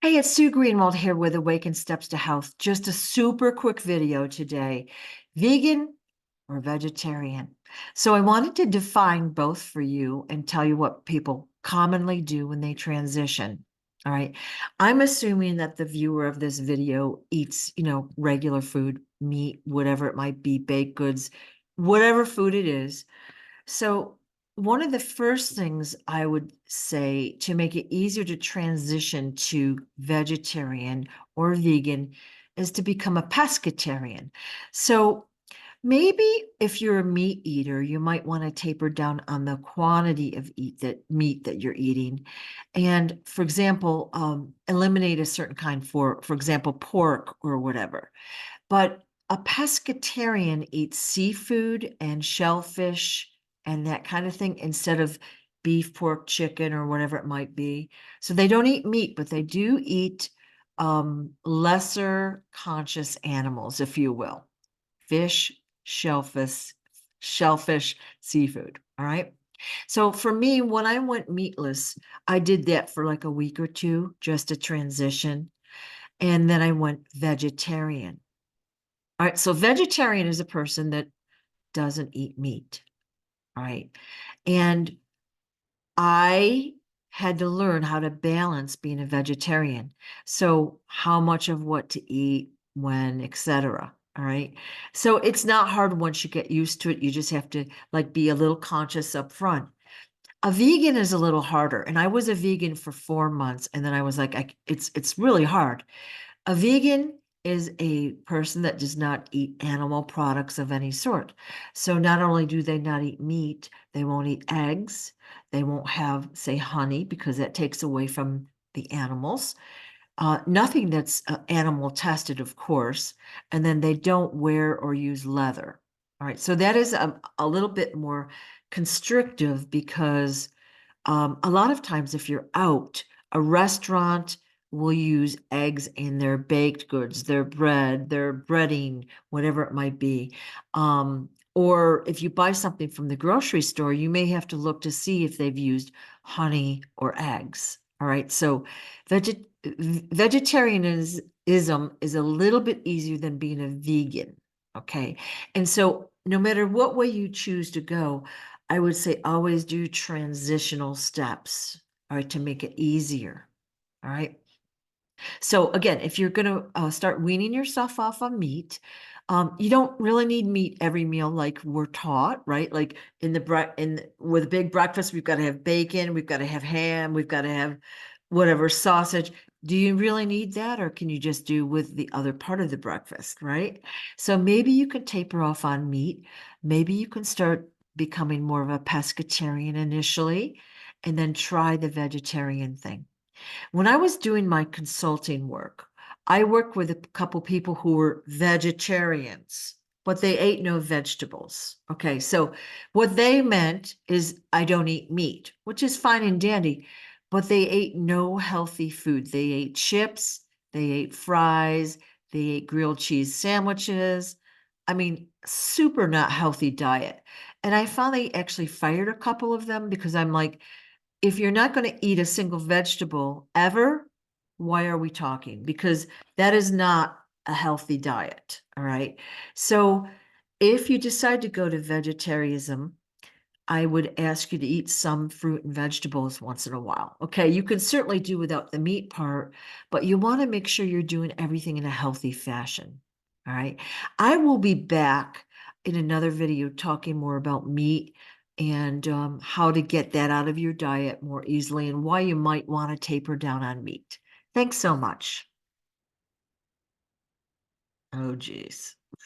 Hey, it's Sue Greenwald here with Awaken Steps to Health. Just a super quick video today. Vegan or vegetarian? So I wanted to define both for you and tell you what people commonly do when they transition. All right. I'm assuming that the viewer of this video eats, regular food, meat, whatever it might be, baked goods, whatever food it is. So one of the first things I would say to make it easier to transition to vegetarian or vegan is to become a pescatarian. So maybe if you're a meat eater, you might want to taper down on the quantity of meat that you're eating. And for example, eliminate a certain kind for example, pork or whatever. But a pescatarian eats seafood and shellfish and that kind of thing instead of beef, pork, chicken, or whatever it might be. So they don't eat meat, but they do eat lesser conscious animals, if you will. Fish, shellfish, seafood. All right. So for me, when I went meatless, I did that for like a week or two, just a transition. And then I went vegetarian. All right, so vegetarian is a person that doesn't eat meat. All right. And I had to learn how to balance being a vegetarian. So how much of what to eat, when, etc. All right. So it's not hard once you get used to it. You just have to like be a little conscious up front. A vegan is a little harder. And I was a vegan for 4 months. And then I was like, it's really hard. A vegan is a person that does not eat animal products of any sort. So not only do they not eat meat, they won't eat eggs. They won't have, say, honey, because that takes away from the animals. Nothing that's animal tested, of course. And then they don't wear or use leather. All right. So that is a little bit more constrictive because a lot of times if you're out, a restaurant will use eggs in their baked goods, their bread, their breading, whatever it might be. Or if you buy something from the grocery store, you may have to look to see if they've used honey or eggs. All right. So vegetarianism is a little bit easier than being a vegan. Okay. And so no matter what way you choose to go, I would say always do transitional steps, all right, to make it easier. All right. So again, if you're going to start weaning yourself off of meat, you don't really need meat every meal like we're taught, right? Like with a big breakfast, we've got to have bacon, we've got to have ham, we've got to have whatever sausage. Do you really need that, or can you just do with the other part of the breakfast, right? So maybe you can taper off on meat. Maybe you can start becoming more of a pescatarian initially, and then try the vegetarian thing. When I was doing my consulting work, I worked with a couple people who were vegetarians, but they ate no vegetables. Okay, so what they meant is I don't eat meat, which is fine and dandy, but they ate no healthy food. They ate chips, they ate fries, they ate grilled cheese sandwiches. I mean, super not healthy diet. And I finally actually fired a couple of them because I'm like, if you're not going to eat a single vegetable ever, why are we talking? Because that is not a healthy diet. All right. So if you decide to go to vegetarianism, I would ask you to eat some fruit and vegetables once in a while. Okay. You can certainly do without the meat part, but you want to make sure you're doing everything in a healthy fashion. All right. I will be back in another video talking more about meat and how to get that out of your diet more easily and why you might want to taper down on meat. Thanks so much. Oh, geez.